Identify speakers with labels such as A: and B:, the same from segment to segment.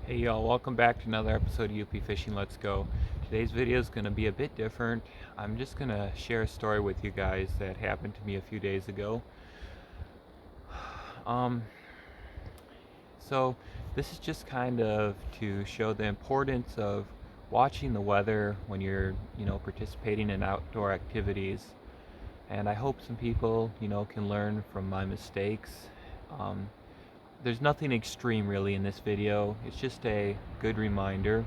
A: Hey y'all, welcome back to another episode of UP Fishing Let's Go. Today's video is going to be a bit different. I'm just going to share a story with you guys that happened to me a few days ago. Um, so this is just kind of to show the importance of watching the weather when you're, participating in outdoor activities. And I hope some people, can learn from my mistakes. Um, there's nothing extreme really in this video. It's just a good reminder,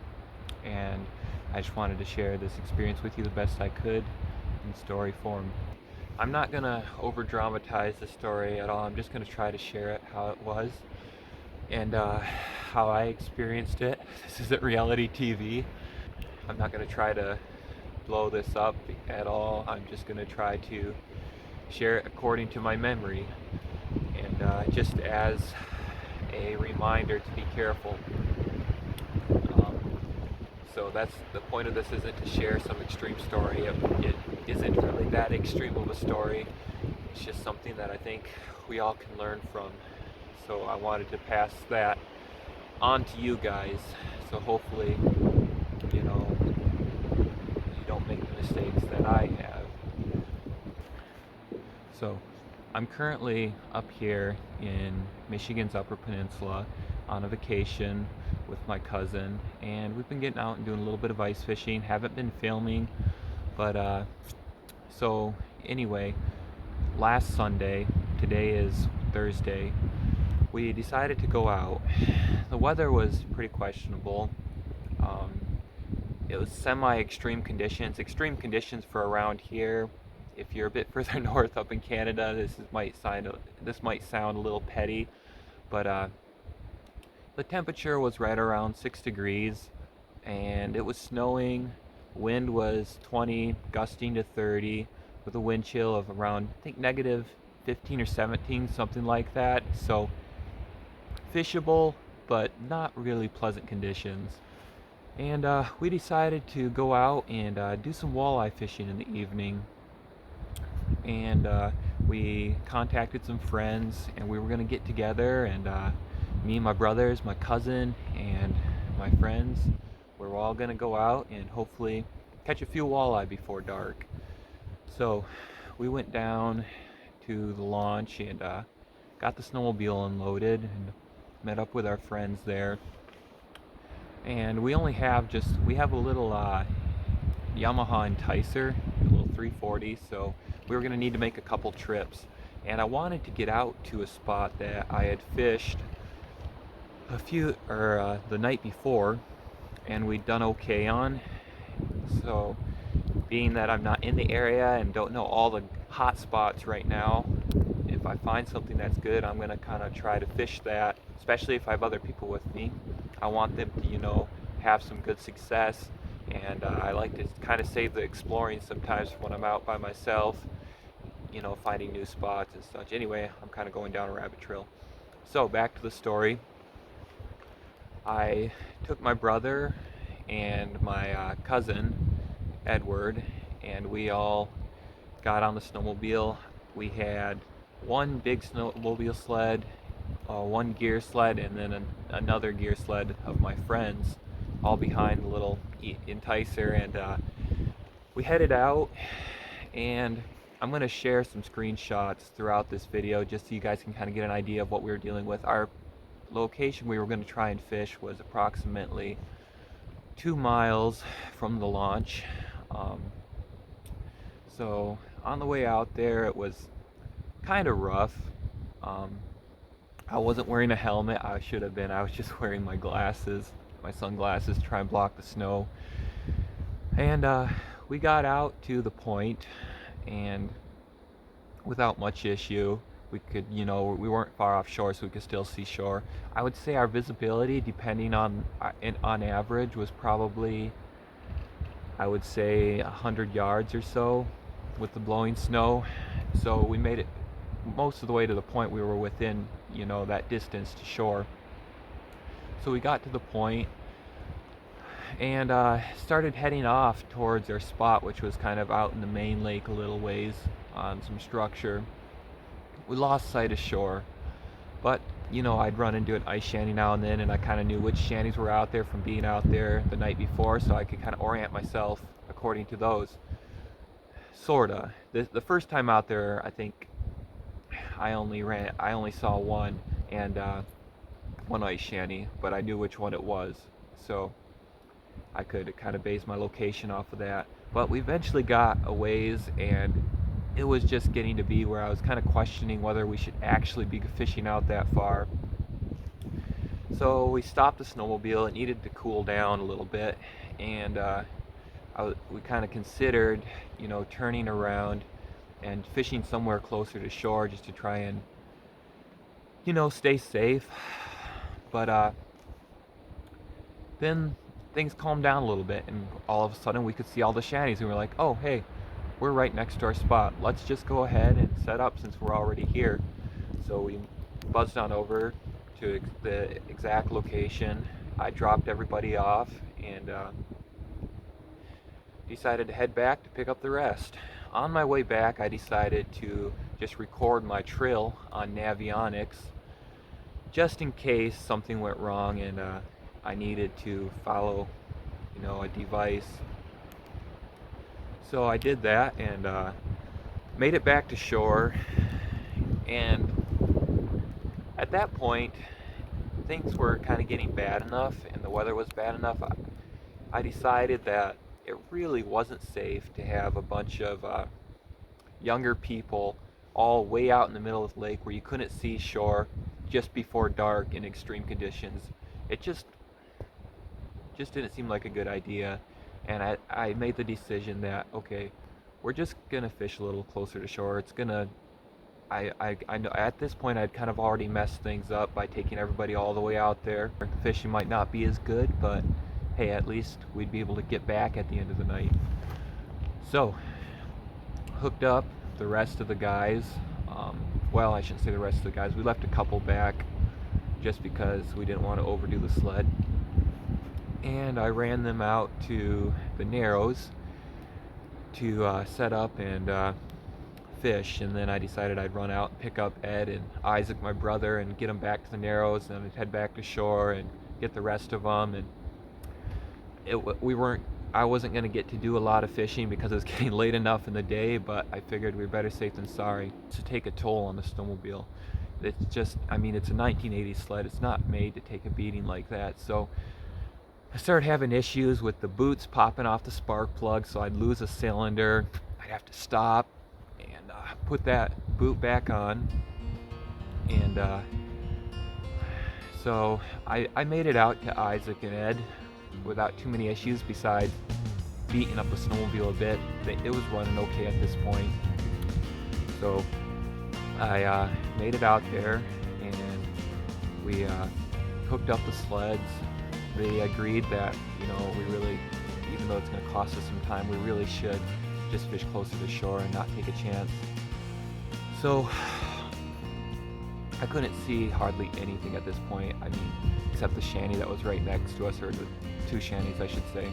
A: and I just wanted to share this experience with you the best I could in story form. I'm not gonna over dramatize the story at all. I'm just gonna try to share it how it was and how I experienced it. This isn't reality TV. I'm not gonna try to blow this up at all. I'm just gonna try to share it according to my memory, and just as a reminder to be careful. So that's the point of this, isn't to share some extreme story. It isn't really that extreme of a story. It's just something that I think we all can learn from. So I wanted to pass that on to you guys. So hopefully, you don't make the mistakes that I have. So I'm currently up here in Michigan's Upper Peninsula on a vacation with my cousin, and we've been getting out and doing a little bit of ice fishing. Haven't been filming, but so anyway, last Sunday, today is Thursday, we decided to go out. The weather was pretty questionable. Um, it was semi-extreme conditions. Extreme conditions for around here. If you're a bit further north up in Canada, this might sound a little petty, but the temperature was right around 6 degrees, and it was snowing. Wind was 20, gusting to 30, with a wind chill of around, I think, negative 15 or 17, something like that. So fishable, but not really pleasant conditions. And we decided to go out and do some walleye fishing in the evening. And we contacted some friends, and we were going to get together, and me and my brothers, my cousin, and my friends, we were all going to go out and hopefully catch a few walleye before dark. So we went down to the launch and got the snowmobile unloaded and met up with our friends there. And we have a little Yamaha enticer, a little 340, so we were going to need to make a couple trips. And I wanted to get out to a spot that I had fished the night before, and we'd done okay on. So being that I'm not in the area and don't know all the hot spots right now, if I find something that's good, I'm going to kind of try to fish that, especially if I have other people with me. I want them to, have some good success, and I like to kind of save the exploring sometimes when I'm out by myself, finding new spots and such. Anyway, I'm kind of going down a rabbit trail. So back to the story. I took my brother and my cousin, Edward, and we all got on the snowmobile. We had one big snowmobile sled, one gear sled, and then another gear sled of my friends, all behind the little enticer, and we headed out. And I'm going to share some screenshots throughout this video just so you guys can kind of get an idea of what we were dealing with. Our location we were going to try and fish was approximately 2 miles from the launch. So on the way out there, it was kind of rough. I wasn't wearing a helmet. I should have been. I was just wearing my glasses, my sunglasses, to try and block the snow. And we got out to the point, and without much issue, we could, we weren't far offshore, so we could still see shore. I would say our visibility, depending on average, was probably, I would say, 100 yards or so with the blowing snow. So we made it most of the way to the point. We were within, that distance to shore. So we got to the point and started heading off towards our spot, which was kind of out in the main lake a little ways on some structure. We lost sight of shore, but I'd run into an ice shanty now and then, and I kind of knew which shanties were out there from being out there the night before, so I could kind of orient myself according to those. Sorta. The first time out there, I think I only saw one, and one ice shanty, but I knew which one it was, so I could kind of base my location off of that. But we eventually got a ways, and it was just getting to be where I was kind of questioning whether we should actually be fishing out that far. So we stopped the snowmobile. It needed to cool down a little bit, and we kind of considered, turning around and fishing somewhere closer to shore just to try and, stay safe. But then things calmed down a little bit, and all of a sudden we could see all the shanties, and we're like, oh, hey, we're right next to our spot. Let's just go ahead and set up since we're already here. So we buzzed on over to the exact location. I dropped everybody off and decided to head back to pick up the rest. On my way back, I decided to just record my trill on Navionics just in case something went wrong and I needed to follow, a device. So I did that and made it back to shore, and at that point things were kind of getting bad enough and the weather was bad enough. I decided that it really wasn't safe to have a bunch of younger people all way out in the middle of the lake where you couldn't see shore just before dark in extreme conditions. It just didn't seem like a good idea, and I made the decision that, okay, we're just gonna fish a little closer to shore. It's gonna I know at this point I'd kind of already messed things up by taking everybody all the way out there. The fishing might not be as good, but hey, at least we'd be able to get back at the end of the night. So, hooked up the rest of the guys. Well, I shouldn't say the rest of the guys. We left a couple back just because we didn't want to overdo the sled. And I ran them out to the Narrows to set up and fish, and then I decided I'd run out and pick up Ed and Isaac, my brother, and get them back to the Narrows, and I'd head back to shore and get the rest of them. And I wasn't going to get to do a lot of fishing because it was getting late enough in the day, but I figured we're better safe than sorry. To take a toll on the snowmobile. It's just, it's a 1980s sled. It's not made to take a beating like that. So I started having issues with the boots popping off the spark plug, so I'd lose a cylinder. I'd have to stop and put that boot back on. And so I made it out to Isaac and Ed without too many issues besides beating up the snowmobile a bit. It was running okay at this point. So I made it out there and we hooked up the sleds. They agreed that, we really, even though it's going to cost us some time, we really should just fish closer to shore and not take a chance. So I couldn't see hardly anything at this point, except the shanty that was right next to us, or the two shanties I should say.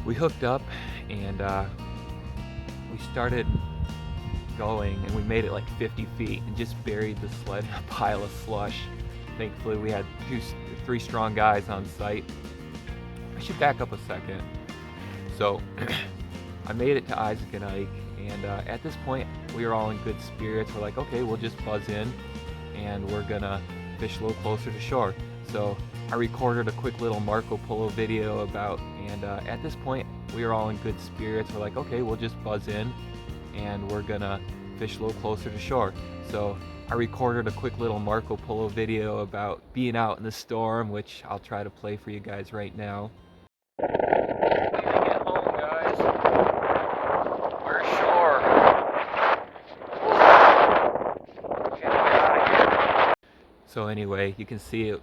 A: We hooked up and we started going, and we made it like 50 feet and just buried the sled in a pile of slush. Thankfully we had 3 strong guys on site. I should back up a second. So I made it to Isaac and Ike, and at this point we were all in good spirits. We're like, okay, we'll just buzz in and we're gonna fish a little closer to shore. So I recorded a quick little Marco Polo video and at this point we were all in good spirits. We're like, okay, we'll just buzz in and we're gonna fish a little closer to shore. So I recorded a quick little Marco Polo video about being out in the storm, which I'll try to play for you guys right now. Get home, guys. We're ashore. Gotta get out of here. So anyway, you can see it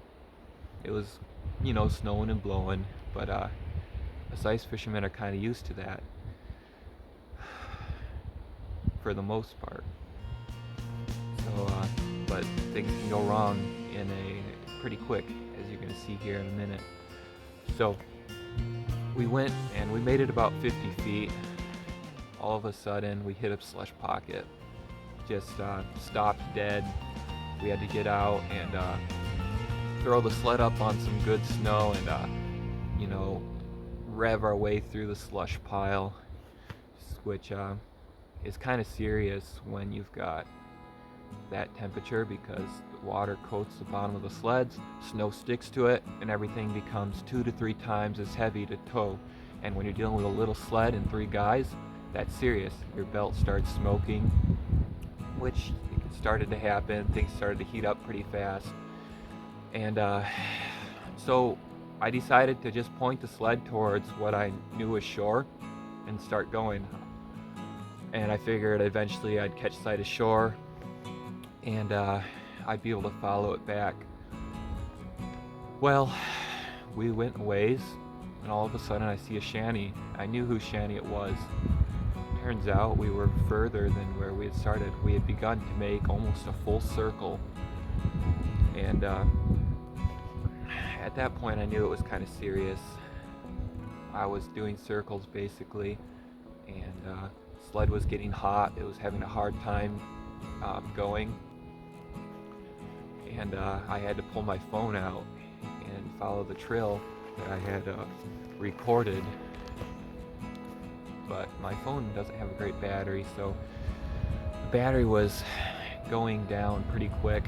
A: was, snowing and blowing, but us ice fishermen are kind of used to that for the most part. So, but things can go wrong in a pretty quick, as you're going to see here in a minute. So we went and we made it about 50 feet. All of a sudden we hit a slush pocket. Just stopped dead. We had to get out and throw the sled up on some good snow and you know, rev our way through the slush pile, which is kind of serious when you've got that temperature, because the water coats the bottom of the sleds, snow sticks to it, and everything becomes 2 to 3 times as heavy to tow. And when you're dealing with a little sled and 3 guys, that's serious. Your belt starts smoking, which started to happen. Things started to heat up pretty fast. And so I decided to just point the sled towards what I knew was shore and start going. And I figured eventually I'd catch sight of shore and I'd be able to follow it back. Well, we went a ways, and all of a sudden I see a shanty. I knew whose shanty it was. Turns out we were further than where we had started. We had begun to make almost a full circle, and at that point I knew it was kind of serious. I was doing circles basically, and sled was getting hot. It was having a hard time going, and I had to pull my phone out and follow the trail that I had recorded. But my phone doesn't have a great battery, so the battery was going down pretty quick.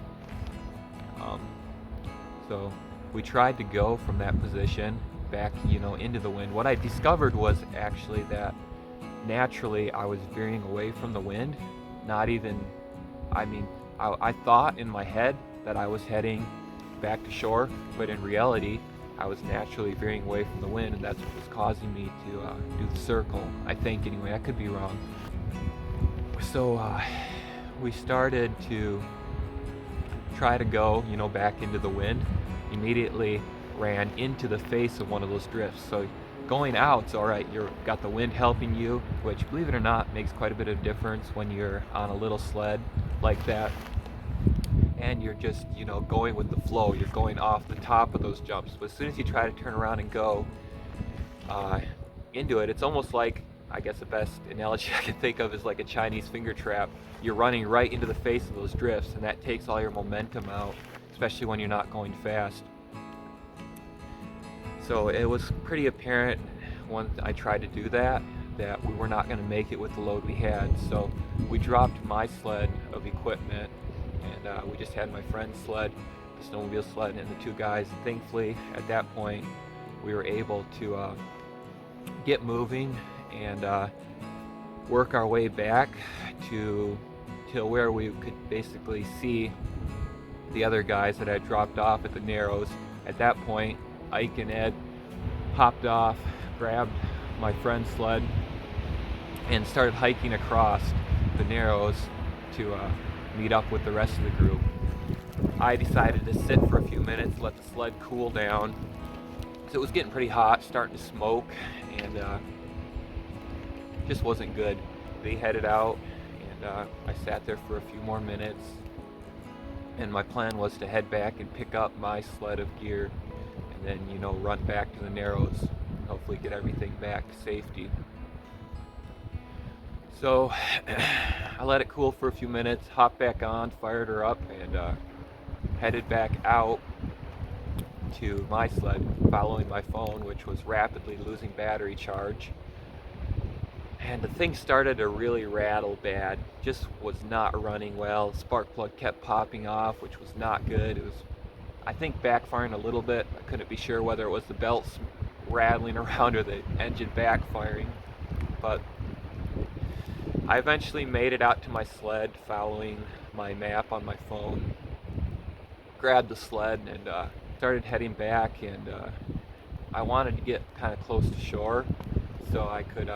A: So we tried to go from that position back, into the wind. What I discovered was actually that naturally I was veering away from the wind. I thought in my head that I was heading back to shore, but in reality I was naturally veering away from the wind, and that's what was causing me to do the circle, I think anyway. I could be wrong. So we started to try to go, back into the wind. Immediately ran into the face of one of those drifts. So going out's all right. You've got the wind helping you, which, believe it or not, makes quite a bit of difference when you're on a little sled like that. And you're just, going with the flow. You're going off the top of those jumps. But as soon as you try to turn around and go into it, it's almost like, I guess the best analogy I can think of is like a Chinese finger trap. You're running right into the face of those drifts, and that takes all your momentum out, especially when you're not going fast. So it was pretty apparent when I tried to do that we were not going to make it with the load we had. So we dropped my sled of equipment, and we just had my friend's sled, the snowmobile sled, and the 2 guys. Thankfully, at that point, we were able to get moving and work our way back to where we could basically see the other guys that had dropped off at the Narrows. At that point, Ike and Ed hopped off, grabbed my friend's sled, and started hiking across the Narrows to meet up with the rest of the group. I decided to sit for a few minutes, let the sled cool down, because it was getting pretty hot, starting to smoke, and just wasn't good. They headed out, and I sat there for a few more minutes, and my plan was to head back and pick up my sled of gear, and then, run back to the Narrows and hopefully get everything back to safety. So I let it cool for a few minutes, hopped back on, fired her up, and headed back out to my sled, following my phone, which was rapidly losing battery charge. And the thing started to really rattle bad. Just was not running well. The spark plug kept popping off, which was not good. It was, I think, backfiring a little bit. I couldn't be sure whether it was the belts rattling around or the engine backfiring. But I eventually made it out to my sled, following my map on my phone. Grabbed the sled and started heading back, and I wanted to get kind of close to shore so I could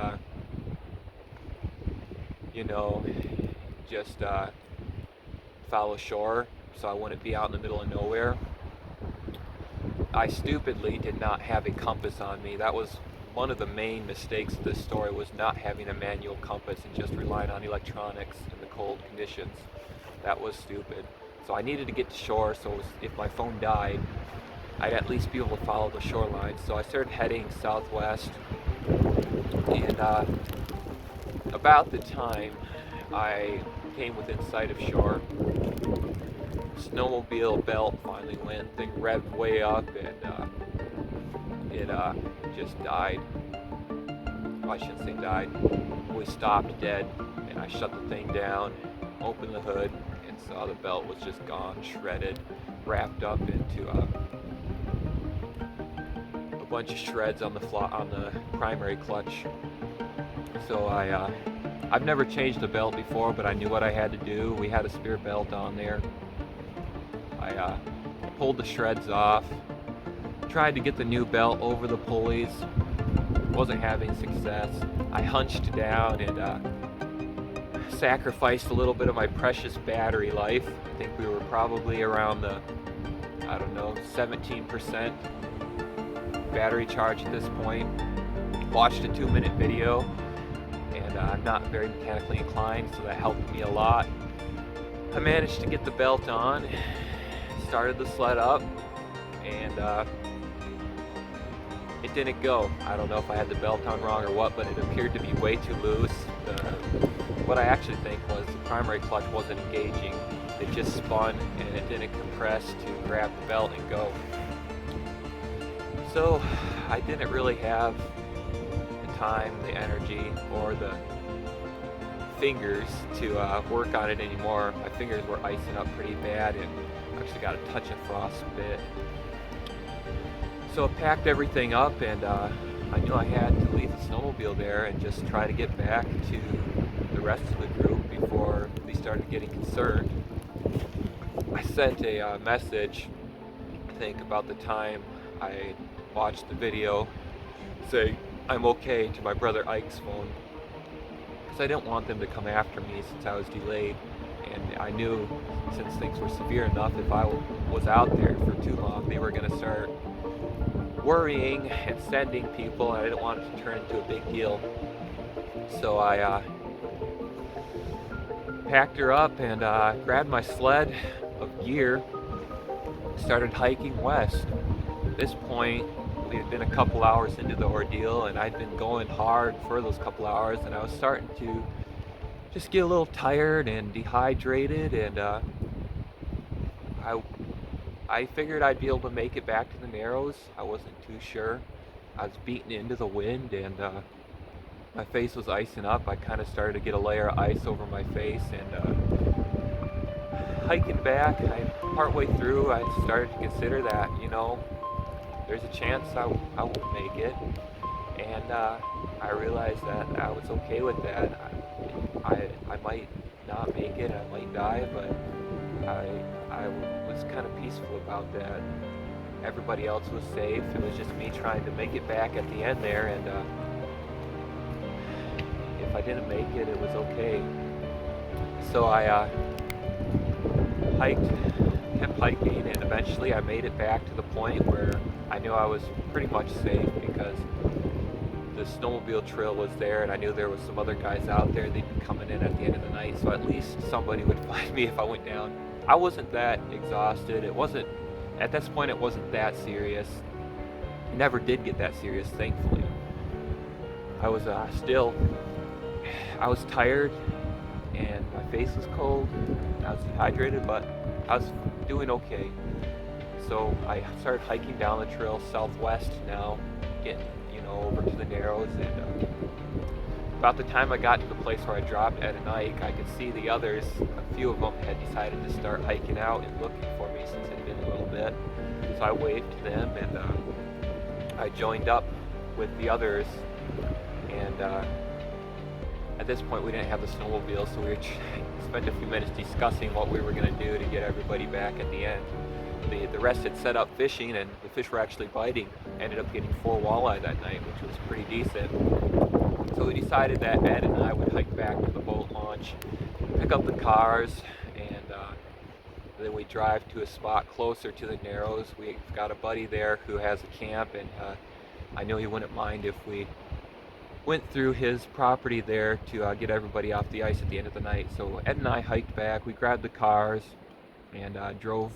A: just follow shore, so I wouldn't be out in the middle of nowhere. I stupidly did not have a compass on me. That was one of the main mistakes of this story, was not having a manual compass and just relying on electronics in the cold conditions. That was stupid. So I needed to get to shore, so if my phone died, I'd at least be able to follow the shoreline. So I started heading southwest, and about the time I came within sight of shore, snowmobile belt finally went. Thing revved way up, and it just died. Well, I shouldn't say died. We stopped dead, and I shut the thing down, opened the hood, and saw the belt was just gone, shredded, wrapped up into a bunch of shreds on the primary clutch. So I've never changed a belt before, but I knew what I had to do. We had a spare belt on there. I pulled the shreds off, tried to get the new belt over the pulleys, wasn't having success. I hunched down and sacrificed a little bit of my precious battery life. I think we were probably around the, 17% battery charge at this point. Watched a 2-minute video, and I'm not very mechanically inclined, so that helped me a lot. I managed to get the belt on, started the sled up, and it didn't go. I don't know if I had the belt on wrong or what, but it appeared to be way too loose. What I actually think was the primary clutch wasn't engaging. It just spun and it didn't compress to grab the belt and go. So I didn't really have the time, the energy, or the fingers to work on it anymore. My fingers were icing up pretty bad and actually got a touch of frostbite. So I packed everything up, and I knew I had to leave the snowmobile there and just try to get back to the rest of the group before they started getting concerned. I sent a message, I think about the time I watched the video, say I'm okay, to my brother Ike's phone, because I didn't want them to come after me since I was delayed, and I knew since things were severe enough, if I was out there for too long, they were going to start worrying and sending people, and I didn't want it to turn into a big deal. So I packed her up and grabbed my sled of gear, started hiking west. At this point, we had been a couple hours into the ordeal, and I'd been going hard for those couple hours, and I was starting to just get a little tired and dehydrated, and I figured I'd be able to make it back to the Narrows. I wasn't too sure. I was beaten into the wind, and my face was icing up. I kind of started to get a layer of ice over my face, and hiking back, partway through, I started to consider that, there's a chance I won't make it, and I realized that I was okay with that. I might not make it, I might die, but I was kind of peaceful about that. Everybody else was safe. It was just me trying to make it back at the end there, and if I didn't make it, it was okay. So I kept hiking, and eventually I made it back to the point where I knew I was pretty much safe, because the snowmobile trail was there, and I knew there was some other guys out there. They'd be coming in at the end of the night, so at least somebody would find me if I went down. I wasn't that exhausted. At this point, it wasn't that serious. It never did get that serious, thankfully. I was I was tired, and my face was cold, and I was dehydrated, but I was doing okay. So I started hiking down the trail southwest now, getting over to the Narrows, and about the time I got to the place where I dropped Ed and Ike, I could see the others. A few of them had decided to start hiking out and looking for me since it had been a little bit. So I waved to them, and I joined up with the others, and at this point we didn't have the snowmobile, so we spent a few minutes discussing what we were going to do to get everybody back at the end. The rest had set up fishing, and the fish were actually biting. Ended up getting 4 walleye that night, which was pretty decent. So we decided that Ed and I would hike back to the boat launch, pick up the cars, and then we drive to a spot closer to the Narrows. We've got a buddy there who has a camp, and I know he wouldn't mind if we went through his property there to get everybody off the ice at the end of the night. So Ed and I hiked back. We grabbed the cars and drove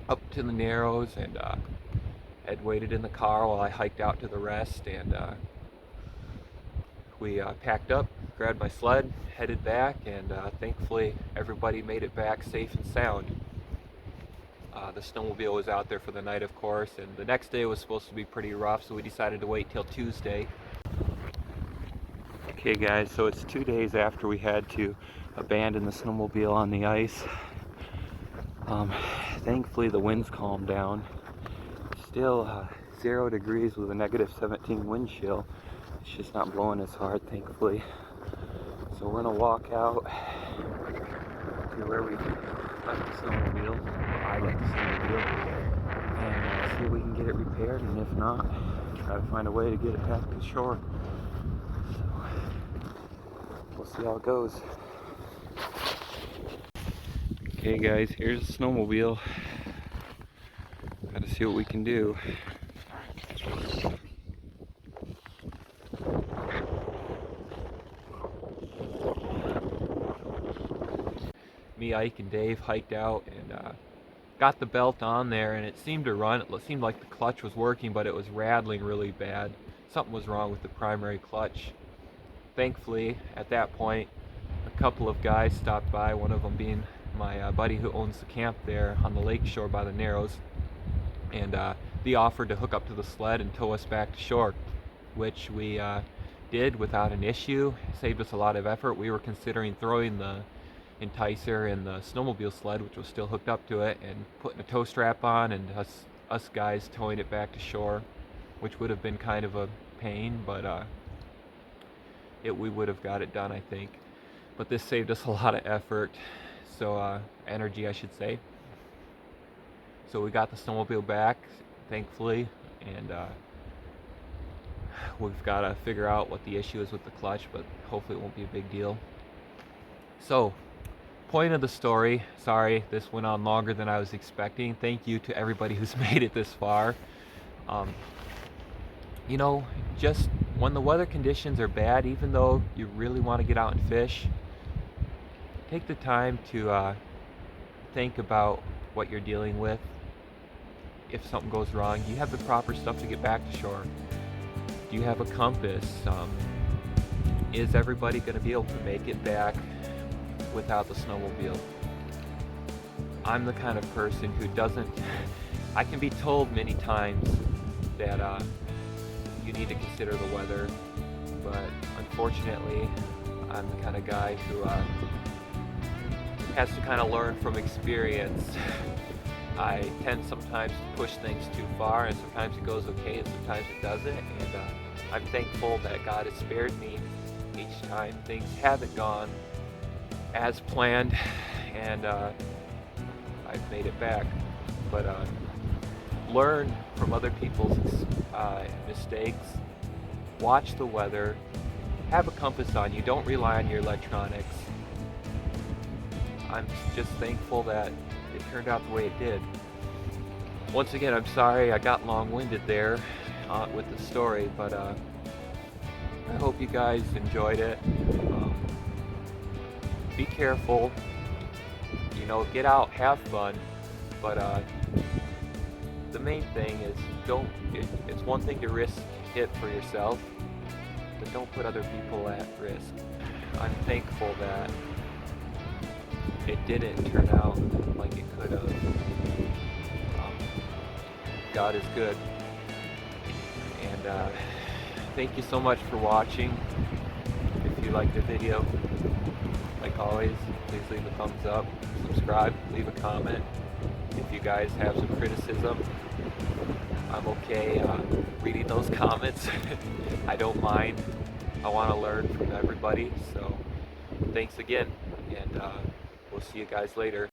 A: up to the Narrows, and Ed waited in the car while I hiked out to the rest, and we packed up, grabbed my sled, headed back, and thankfully everybody made it back safe and sound. The snowmobile was out there for the night, of course, and the next day was supposed to be pretty rough, so we decided to wait till Tuesday. Okay guys, so it's 2 days after we had to abandon the snowmobile on the ice. Thankfully the winds calmed down. Still 0 degrees with a -17 wind chill. It's just not blowing as hard, thankfully. So we're gonna walk out to where we left the snowmobile. I left the snowmobile, and see if we can get it repaired, and if not, try to find a way to get it back to the shore. So we'll see how it goes. Okay guys, here's the snowmobile. Gotta see what we can do. Me, Ike, and Dave hiked out and got the belt on there, and it seemed to run. It seemed like the clutch was working, but it was rattling really bad. Something was wrong with the primary clutch. Thankfully, at that point, a couple of guys stopped by, one of them being my buddy who owns the camp there on the lake shore by the Narrows, and they offered to hook up to the sled and tow us back to shore, which we did without an issue. It saved us a lot of effort. We were considering throwing the enticer and the snowmobile sled, which was still hooked up to it, and putting a tow strap on, and us guys towing it back to shore, which would have been kind of a pain, but we would have got it done, I think. But this saved us a lot of effort, so energy, I should say. So we got the snowmobile back, thankfully, and we've got to figure out what the issue is with the clutch, but hopefully it won't be a big deal. So, point of the story, sorry this went on longer than I was expecting. Thank you to everybody who's made it this far. You know, just when the weather conditions are bad, even though you really want to get out and fish, take the time to think about what you're dealing with. If something goes wrong, do you have the proper stuff to get back to shore? Do you have a compass? Is everybody going to be able to make it back without the snowmobile? I'm the kind of person who doesn't, I can be told many times that you need to consider the weather, but unfortunately I'm the kind of guy who has to kind of learn from experience. I tend sometimes to push things too far, and sometimes it goes okay and sometimes it doesn't, and I'm thankful that God has spared me each time things haven't gone as planned, and I've made it back. But learn from other people's mistakes, watch the weather, have a compass on you, don't rely on your electronics. I'm just thankful that it turned out the way it did. Once again, I'm sorry I got long-winded there with the story, but I hope you guys enjoyed it. Be careful, you know, get out, have fun, but the main thing is it's one thing to risk it for yourself, but don't put other people at risk. I'm thankful that it didn't turn out like it could have. God is good. And thank you so much for watching. If you liked the video, like always, please leave a thumbs up, subscribe, leave a comment. If you guys have some criticism, I'm okay reading those comments. I don't mind. I want to learn from everybody. So thanks again, and we'll see you guys later.